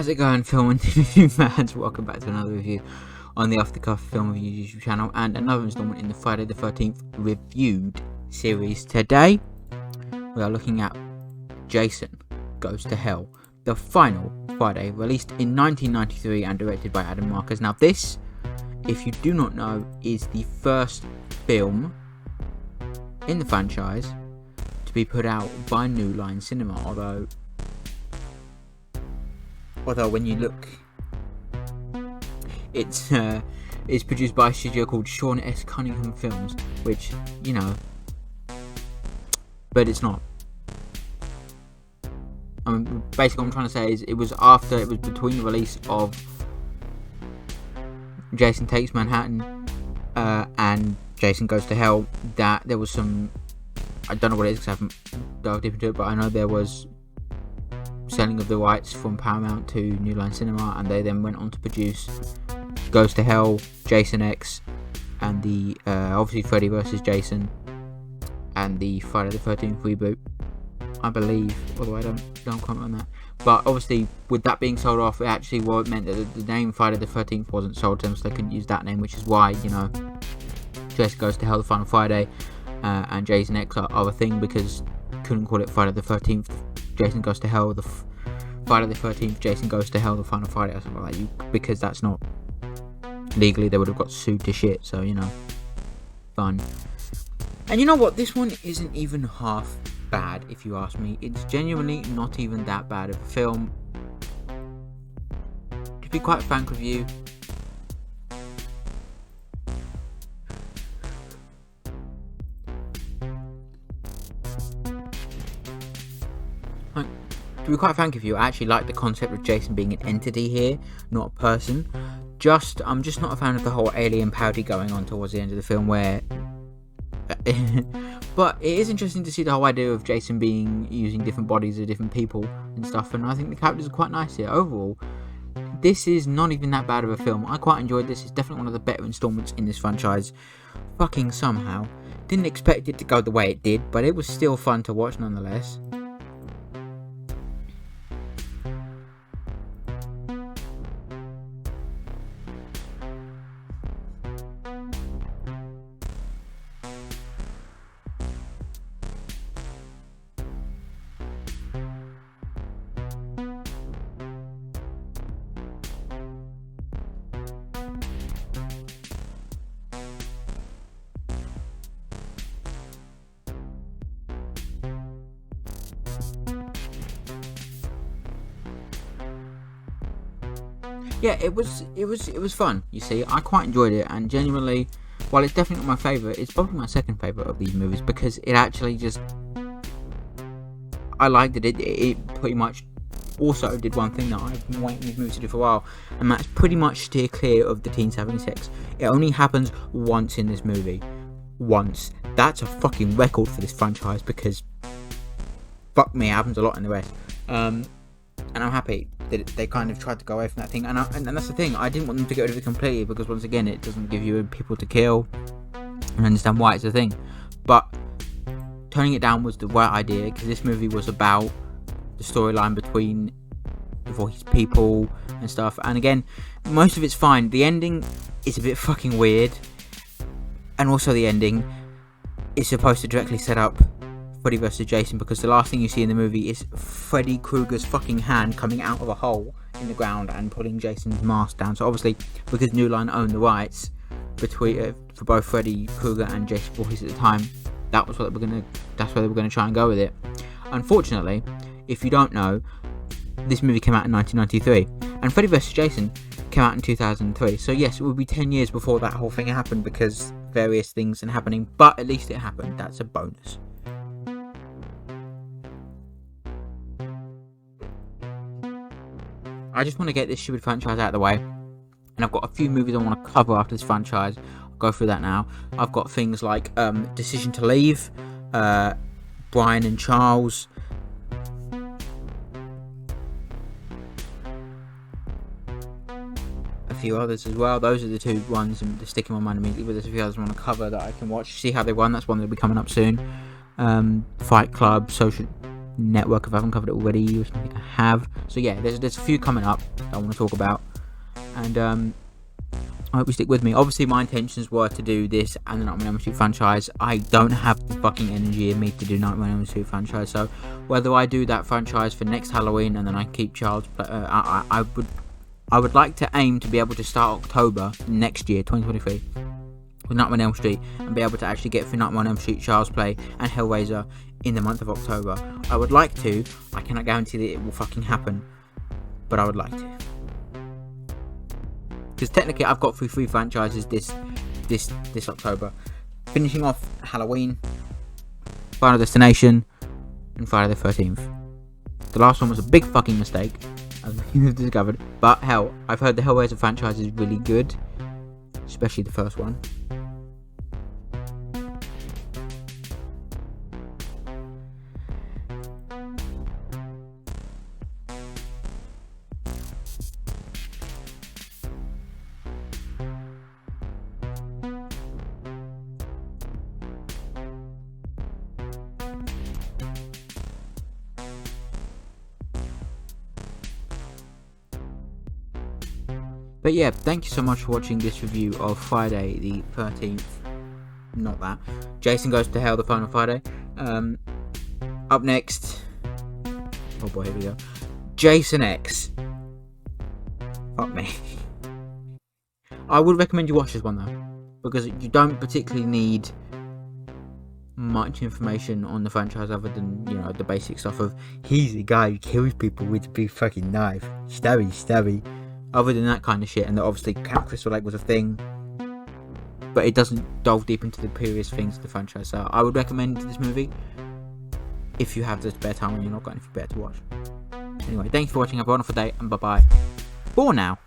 it going, film and TV fans? Welcome back to another review on the Off the Cuff Film Review YouTube channel and another installment in the Friday the 13th reviewed series. Today, we are looking at Jason Goes to Hell, the final Friday, released in 1993 and directed by Adam Marcus. Now this, if you do not know, is the first film in the franchise to be put out by New Line Cinema, although when you look, it's produced by a studio called Sean S. Cunningham Films, which, you know, but it's not. I mean, basically what I'm trying to say is it was between the release of Jason Takes Manhattan and Jason Goes to Hell that there was some, I don't know what it is because I haven't dug deep into it, but I know there was selling of the rights from Paramount to New Line Cinema, and they then went on to produce Goes to Hell, Jason X, and the obviously Freddy vs. Jason, and the Friday the 13th reboot, I believe, although I don't comment on that. But obviously, with that being sold off, it actually meant that the name Friday the 13th wasn't sold to them, so they couldn't use that name, which is why, you know, Jason Goes to Hell, the Final Friday, and Jason X are a thing, because couldn't call it Friday the 13th Jason Goes to Hell, the Friday the 13th Jason Goes to Hell, the Final Friday, or something like that, because that's not legally, they would have got sued to shit. So, you know, fun. And you know what, this one isn't even half bad, if you ask me. It's genuinely not even that bad of a film. To be quite frank with you, I actually like the concept of Jason being an entity here, not a person. I'm just not a fan of the whole alien parody going on towards the end of the film, where but it is interesting to see the whole idea of Jason using different bodies of different people and stuff, and I think the characters are quite nice here. Overall, this is not even that bad of a film. I quite enjoyed this. It's definitely one of the better installments in this franchise, fucking somehow. Didn't expect it to go the way it did, but it was still fun to watch nonetheless. Yeah, it was fun, you see. I quite enjoyed it, and genuinely, while it's definitely not my favourite, it's probably my second favourite of these movies, because it actually just, I liked it. It pretty much also did one thing that I've been waiting these movies to do for a while, and that's pretty much steer clear of the teens having sex. It only happens once in this movie. Once. That's a fucking record for this franchise, because fuck me, it happens a lot in the rest. And I'm happy that they kind of tried to go away from that thing, and that's the thing, I didn't want them to get rid of it completely, because once again, it doesn't give you people to kill, and understand why it's a thing. But toning it down was the right idea, because this movie was about the storyline between the voice people and stuff, and again, most of it's fine. The ending is a bit fucking weird, and also the ending is supposed to directly set up Freddy vs. Jason, because the last thing you see in the movie is Freddy Krueger's fucking hand coming out of a hole in the ground and pulling Jason's mask down. So obviously, because New Line owned the rights for both Freddy Krueger and Jason Voorhees at the time, that's where they were gonna try and go with it. Unfortunately, if you don't know, this movie came out in 1993, and Freddy vs. Jason came out in 2003. So yes, it would be 10 years before that whole thing happened, because various things are happening. But at least it happened. That's a bonus. I just want to get this stupid franchise out of the way, and I've got a few movies I want to cover after this franchise. I'll go through that now. I've got things like Decision to Leave, Brian and Charles, a few others as well. Those are the two ones that stick in my mind immediately, but there's a few others I want to cover that I can watch, see how they run. That's one that'll be coming up soon. Fight Club, Network if I haven't covered it already, which I think I have. So yeah, there's a few coming up that I want to talk about, and I hope you stick with me. Obviously, my intentions were to do this and the Nightmare on Elm Street franchise. I don't have the fucking energy in me to do Nightmare on Elm Street franchise, so whether I do that franchise for next Halloween and then I keep Child's Play, I would like to aim to be able to start October next year, 2023, with Nightmare on Elm Street, and be able to actually get through Nightmare on Elm Street, Child's Play, and Hellraiser in the month of October. I would like to. I cannot guarantee that it will fucking happen, but I would like to. Because technically, I've got through 3 franchises this October, finishing off Halloween, Final Destination, and Friday the 13th. The last one was a big fucking mistake, as we have discovered. But hell, I've heard the Hellraiser franchise is really good, especially the first one. But yeah, thank you so much for watching this review of Friday the 13th. Not that. Jason Goes to Hell, the final Friday. Up next. Oh boy, here we go. Jason X. Fuck me. I would recommend you watch this one though, because you don't particularly need much information on the franchise other than, you know, the basic stuff of he's a guy who kills people with a big fucking knife. Stabby, stabby. Other than that kind of shit, and that obviously Camp Crystal Lake was a thing, but it doesn't delve deep into the previous things of the franchise. So I would recommend this movie if you have the spare time and you're not got anything better to watch. Anyway, thanks for watching. Have a wonderful day, and bye bye for now.